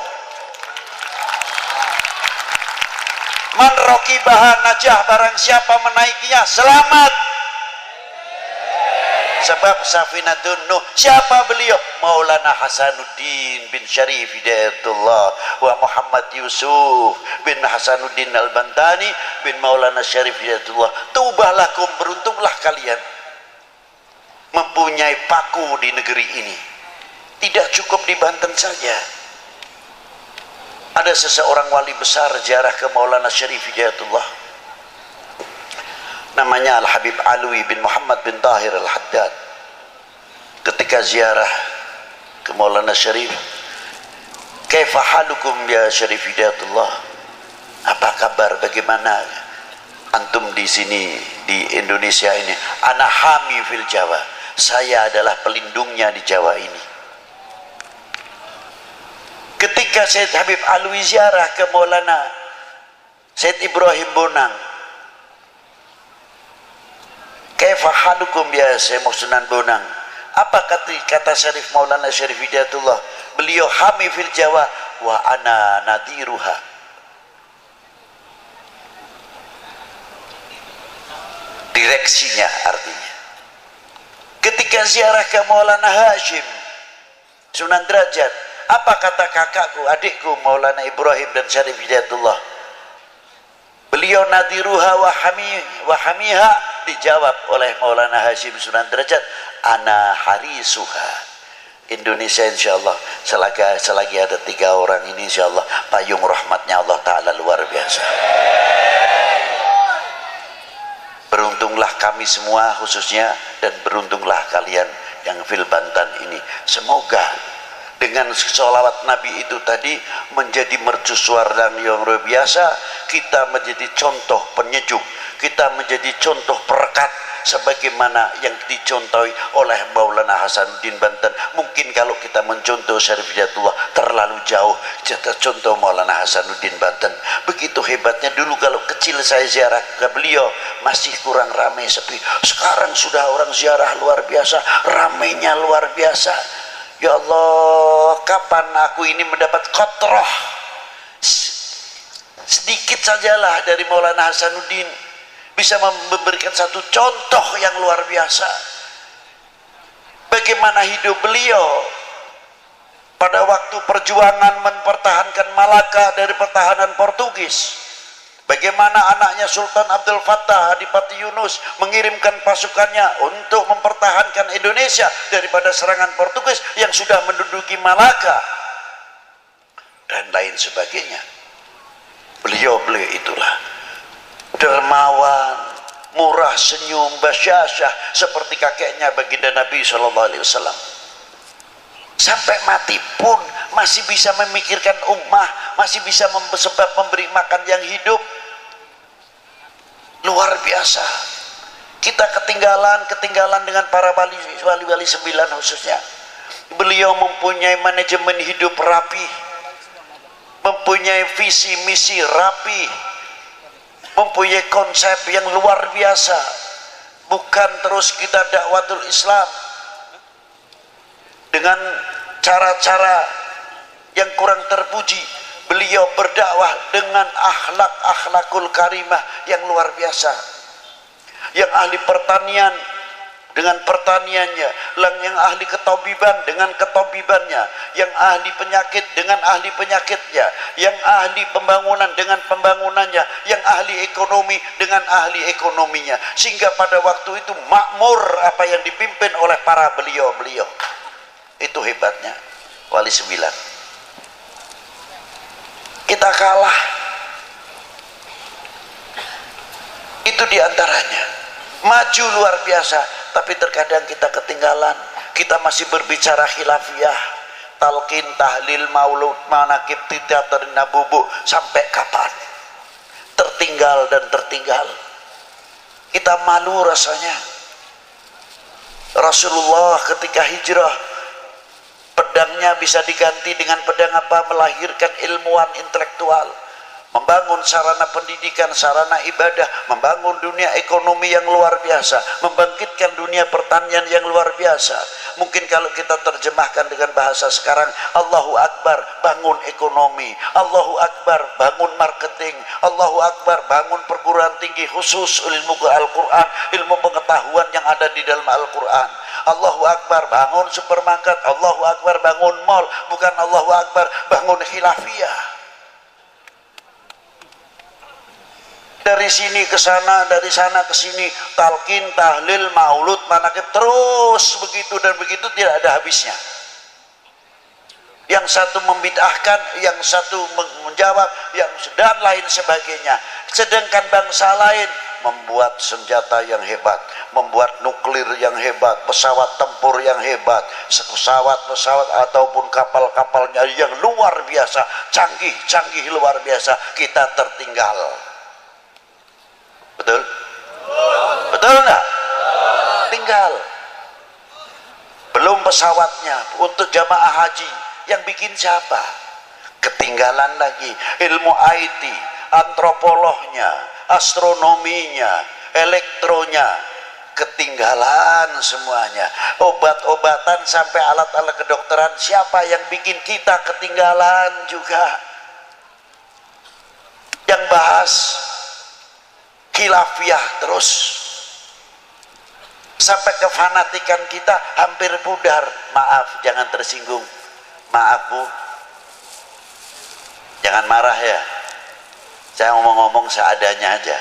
Man raqibaha najah, barang siapa menaikinya selamat. Sebab safinatun Nuh, siapa beliau? Maulana Hasanuddin bin Syarif Hidayatullah wa Muhammad Yusuf bin Hasanuddin Al-Bantani bin Maulana Syarif Hidayatullah. Tubalakum, beruntunglah kalian mempunyai paku di negeri ini. Tidak cukup di Banten saja. Ada seseorang wali besar ziarah ke Maulana Syarif Hidayatullah, namanya Al-Habib Alwi bin Muhammad bin Tahir Al-Haddad. Ketika ziarah ke Maulana Syarif, kaifa halukum ya Syarif Hidayatullah, apa kabar, bagaimana antum di sini di Indonesia ini? Ana hami fil Jawa, saya adalah pelindungnya di Jawa ini. Ketika Syed Habib Alwi ziarah ke Maulana Syed Ibrahim Bonang, kaifa halukum ya Syekh Sunan Bonang, apa kata Syarif Maulana Syarif Hidayatullah? Beliau hami fil Jawa wa ana nadiruha. Direksinya artinya. Ketika ziarah ke Maulana Hashim Sunan Derajat, apa kata kakakku, adikku Maulana Ibrahim dan Syarif Hidayatullah? Beliau nadiruha wa hamiha, dijawab oleh Maulana Hashim Sunan Derajat, ana harisuha. Indonesia insyaallah selagi ada 3 orang ini insyaallah payung rahmatnya Allah Ta'ala luar biasa. Beruntunglah kami semua khususnya, dan beruntunglah kalian yang fil Banten ini. Semoga dengan sholawat Nabi itu tadi menjadi mercusuar dan yang luar biasa, kita menjadi contoh penyejuk, kita menjadi contoh perekat sebagaimana yang dicontohi oleh Maulana Hasanuddin Banten. Mungkin kalau kita mencontoh Syarif Hidayatullah terlalu jauh, kita contoh Maulana Hasanuddin Banten. Begitu hebatnya. Dulu kalau kecil saya ziarah ke beliau masih kurang ramai, sepi. Sekarang sudah orang ziarah luar biasa, ramainya luar biasa. Ya Allah, kapan aku ini mendapat kotroh sedikit sajalah dari Maulana Hasanuddin, bisa memberikan satu contoh yang luar biasa bagaimana hidup beliau pada waktu perjuangan mempertahankan Malaka dari pertahanan Portugis. Bagaimana anaknya Sultan Abdul Fattah Adipati Yunus mengirimkan pasukannya untuk mempertahankan Indonesia daripada serangan Portugis yang sudah menduduki Malaka dan lain sebagainya. Beliau itulah dermawan, murah senyum, basyasyah seperti kakeknya baginda Nabi SAW. Sampai mati pun masih bisa memikirkan ummah, masih bisa sebab memberi makan yang hidup. Luar biasa. Kita ketinggalan dengan para wali-wali 9 khususnya. Beliau mempunyai manajemen hidup rapi, mempunyai visi misi rapi, mempunyai konsep yang luar biasa. Bukan terus kita dakwatul Islam dengan cara-cara yang kurang terpuji. Beliau berdakwah dengan akhlakul karimah yang luar biasa. Yang ahli pertanian dengan pertaniannya, yang ahli ketabiban dengan ketabibannya, yang ahli penyakit dengan ahli penyakitnya, yang ahli pembangunan dengan pembangunannya, yang ahli ekonomi dengan ahli ekonominya, sehingga pada waktu itu makmur apa yang dipimpin oleh para beliau-beliau. Itu hebatnya Wali Sembilan. Kita kalah, itu diantaranya. Maju luar biasa, tapi terkadang kita ketinggalan. Kita masih berbicara khilafiyah, talqin, tahlil, maulud, manakib, teater, nabubu. Sampai kapan? Tertinggal dan tertinggal. Kita malu rasanya. Rasulullah ketika hijrah, pedangnya bisa diganti dengan pedang apa? Melahirkan ilmuwan intelektual, membangun sarana pendidikan, sarana ibadah, membangun dunia ekonomi yang luar biasa, membangkitkan dunia pertanian yang luar biasa. Mungkin kalau kita terjemahkan dengan bahasa sekarang, Allahu Akbar, bangun ekonomi, Allahu Akbar, bangun marketing, Allahu Akbar, bangun perguruan tinggi khusus ilmu Al-Quran, ilmu pengetahuan yang ada di dalam Al-Quran. Allahu Akbar, bangun supermarket, Allahu Akbar, bangun mall, bukan Allahu Akbar, bangun khilafiyah. Dari sini ke sana, dari sana ke sini, talqin, tahlil, maulud, manakib, terus begitu dan begitu, tidak ada habisnya. Yang satu membid'ahkan, yang satu menjawab, yang dan lain sebagainya. Sedangkan bangsa lain membuat senjata yang hebat, membuat nuklir yang hebat, pesawat tempur yang hebat, pesawat-pesawat ataupun kapal-kapalnya yang luar biasa, canggih luar biasa. Kita tertinggal. Betul? Betul enggak? Tinggal. Belum pesawatnya untuk jamaah haji, yang bikin siapa? Ketinggalan lagi. Ilmu IT, antropolognya, astronominya, elektronya, ketinggalan semuanya. Obat-obatan sampai alat-alat kedokteran, siapa yang bikin? Kita ketinggalan juga. Yang bahas khilafiyah terus, sampai kefanatikan kita hampir pudar. Maaf, jangan tersinggung, maaf Bu, jangan marah ya, saya ngomong-ngomong seadanya aja.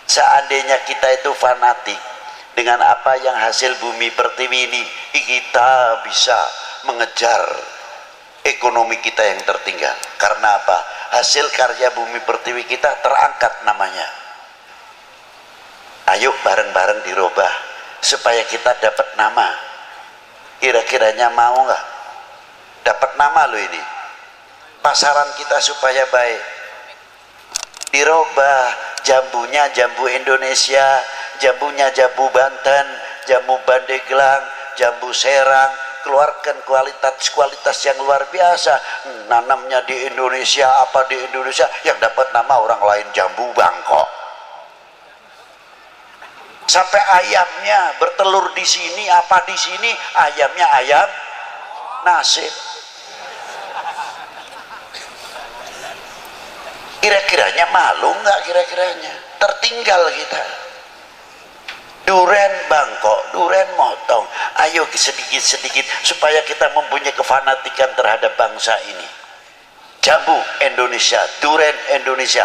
Seandainya kita itu fanatik dengan apa yang hasil bumi pertiwi ini, kita bisa mengejar ekonomi kita yang tertinggal. Karena apa? Hasil karya bumi pertiwi kita terangkat namanya. Ayo bareng-bareng dirubah supaya kita dapat nama. Kira-kiranya mau nggak? Dapat nama lo ini. Pasaran kita supaya baik. Dirubah, jambunya jambu Indonesia, jambunya jambu Banten, jambu Pandeglang, jambu Serang. Keluarkan kualitas yang luar biasa. Nanamnya di Indonesia, apa di Indonesia, yang dapat nama orang lain jambu Bangkok. Sampai ayamnya bertelur di sini, apa di sini, ayamnya ayam nasib. Kira-kiranya malu nggak? Kira-kiranya tertinggal kita. Duren Bangkok, duren motong. Ayo sedikit-sedikit supaya kita mempunyai kefanatikan terhadap bangsa ini. Jambu Indonesia, duren Indonesia,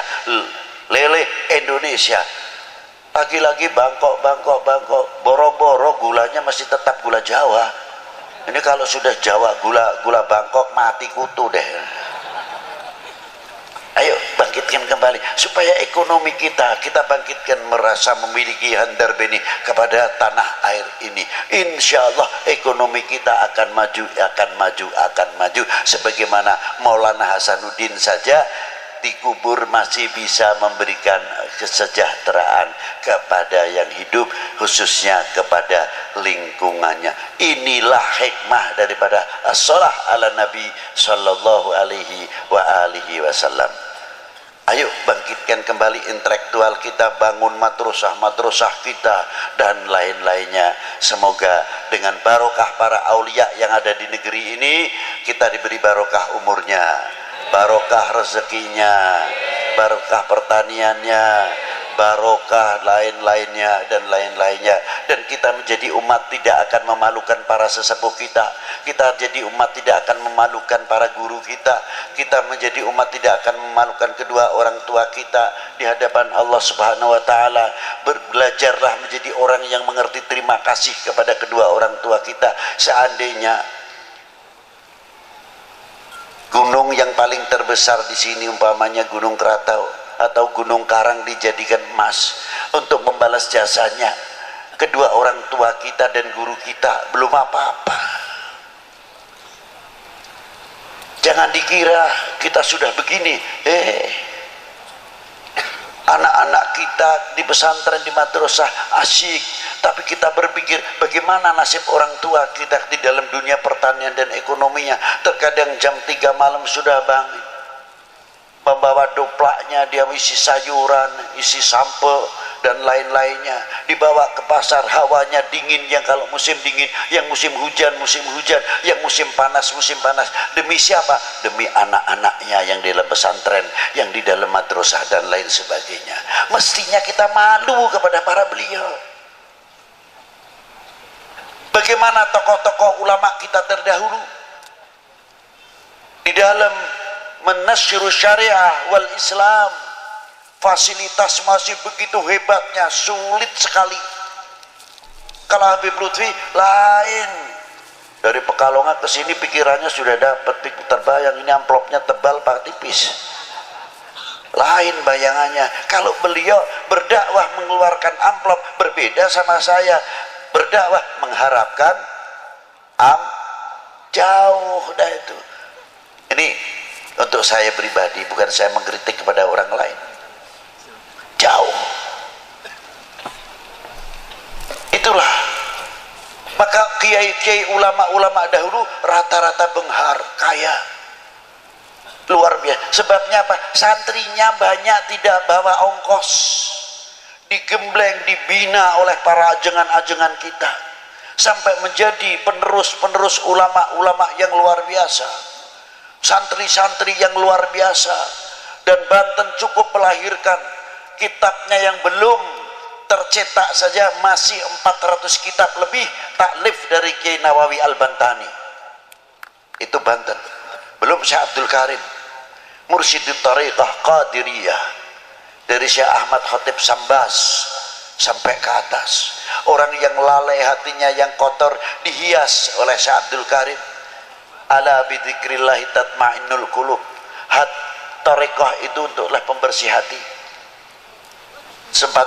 lele Indonesia. Lagi-lagi Bangkok, boro-boro gulanya masih tetap gula Jawa. Ini kalau sudah Jawa, gula Bangkok mati kutu deh. Ayo bangkitkan kembali supaya ekonomi kita bangkitkan, merasa memiliki handar beni kepada tanah air ini. Insya Allah ekonomi kita akan maju sebagaimana Maulana Hasanuddin saja dikubur masih bisa memberikan kesejahteraan kepada yang hidup, khususnya kepada lingkungannya. Inilah hikmah daripada as-shalah ala Nabi sallallahu alaihi wasallam. Ayo bangkitkan kembali intelektual kita, bangun madrasah kita dan lain-lainnya. Semoga dengan barokah para aulia yang ada di negeri ini, kita diberi barokah umurnya, barokah rezekinya, barokah pertaniannya, barokah, lain-lainnya dan lain-lainnya. Dan kita menjadi umat tidak akan memalukan para sesepuh kita. Kita jadi umat tidak akan memalukan para guru kita. Kita menjadi umat tidak akan memalukan kedua orang tua kita di hadapan Allah Subhanahu wa taala. Belajarlah menjadi orang yang mengerti terima kasih kepada kedua orang tua kita. Seandainya gunung yang paling terbesar di sini umpamanya Gunung Krakatau atau Gunung Karang dijadikan emas untuk membalas jasanya kedua orang tua kita dan guru kita, belum apa-apa. Jangan dikira kita sudah begini, anak-anak kita di pesantren, di madrasah asyik, tapi kita berpikir bagaimana nasib orang tua kita di dalam dunia pertanian dan ekonominya. Terkadang jam 3 malam sudah bangun, membawa doplaknya, dia isi sayuran, isi sampel dan lain-lainnya, dibawa ke pasar. Hawanya dingin, yang kalau musim dingin, yang musim hujan, yang musim panas. Demi siapa? Demi anak-anaknya yang di dalam pesantren, yang di dalam madrasah dan lain sebagainya. Mestinya kita malu kepada para beliau. Bagaimana tokoh-tokoh ulama kita terdahulu di dalam menasyru syariah wal Islam, fasilitas masih begitu hebatnya, sulit sekali. Kalau Habib Lutfi lain, dari Pekalongan ke sini pikirannya sudah dapat, terbayang ini amplopnya tebal pak tipis, lain bayangannya. Kalau beliau berdakwah mengeluarkan amplop, berbeda sama saya berdakwah mengharapkan jauh dah itu. Ini untuk saya pribadi, bukan saya mengkritik kepada orang lain. Jauh. Itulah. Maka kiai-kiai ulama-ulama dahulu rata-rata benghar, kaya. Luar biasa. Sebabnya apa? Santrinya banyak tidak bawa ongkos. Digembleng, dibina oleh para ajengan-ajengan kita. Sampai menjadi penerus-penerus ulama-ulama yang luar biasa. Santri-santri yang luar biasa. Dan Banten cukup melahirkan kitabnya yang belum tercetak saja masih 400 kitab lebih taklif dari Kiai Nawawi Al-Bantani. Itu Banten. Belum Syekh Abdul Karim, Mursyidut Thariqah Qadiriyah, dari Syekh Ahmad Khatib Sambas sampai ke atas. Orang yang lalai hatinya, yang kotor, dihias oleh Syekh Abdul Karim. Ala bidzikrillahi tatmainnul qulub. Thariqah itu untuklah pembersih hati. Sebab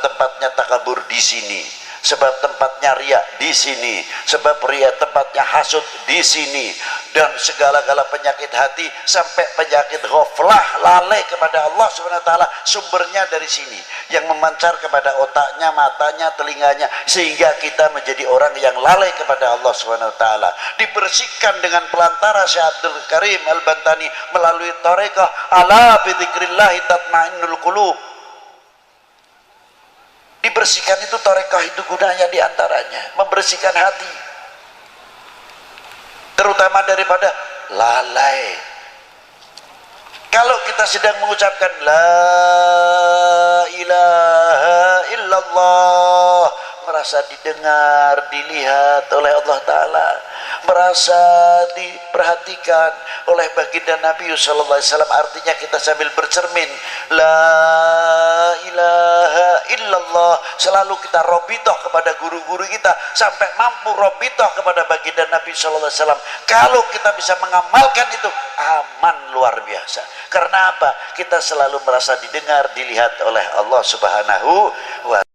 tempatnya takabur di sini, sebab tempatnya riya di sini, sebab riya tempatnya hasud di sini, dan segala-gala penyakit hati sampai penyakit ghaflah, lalai kepada Allah Subhanahu wa taala, sumbernya dari sini, yang memancar kepada otaknya, matanya, telinganya, sehingga kita menjadi orang yang lalai kepada Allah Subhanahu wa taala. Dibersihkan dengan pelantara Syekh Abdul Karim Al-Bantani melalui thariqah ala bidzikrillah tatmainnul qulub. Dibersihkan itu thariqah itu gunanya diantaranya membersihkan hati, terutama daripada lalai. Kalau kita sedang mengucapkan la ilaha illallah, merasa didengar, dilihat oleh Allah Ta'ala, merasa diperhatikan oleh baginda Nabi sallallahu alaihi wasallam, artinya kita sambil bercermin la ilaha illallah, selalu kita robitoh kepada guru-guru kita sampai mampu robitoh kepada baginda Nabi sallallahu alaihi wasallam. Kalau kita bisa mengamalkan itu, aman luar biasa. Karena apa? Kita selalu merasa didengar, dilihat oleh Allah Subhanahu wa ta'ala.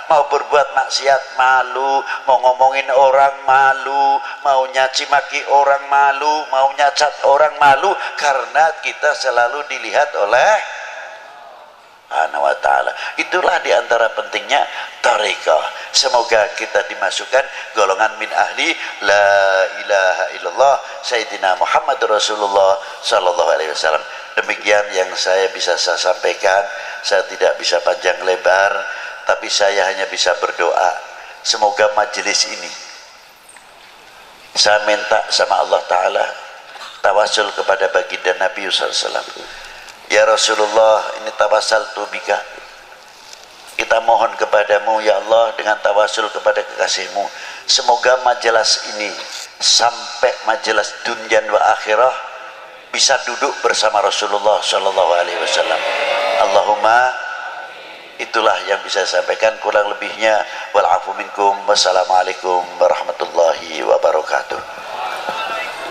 Mau berbuat maksiat malu, mau ngomongin orang malu, mau nyaci maki orang malu, mau nyacat orang malu, karena kita selalu dilihat oleh Subhanahu wa ta'ala. Itulah diantara pentingnya thariqah. Semoga kita dimasukkan golongan min ahli la ilaha illallah Sayyidina Muhammad Rasulullah sallallahu alaihi wasallam. Demikian yang saya bisa sampaikan. Saya tidak bisa panjang lebar, tapi saya hanya bisa berdoa, semoga majelis ini, saya minta sama Allah Ta'ala, tawasul kepada baginda Nabi SAW, Ya Rasulullah, ini tawasaltu bika, kita mohon kepadamu ya Allah dengan tawasul kepada kekasihmu, semoga majelis ini sampai majelis dunia wa akhirah bisa duduk bersama Rasulullah sallallahu alaihi wasallam. Allahumma, itulah yang bisa saya sampaikan, kurang lebihnya wal afu minkum. Wassalamualaikum warahmatullahi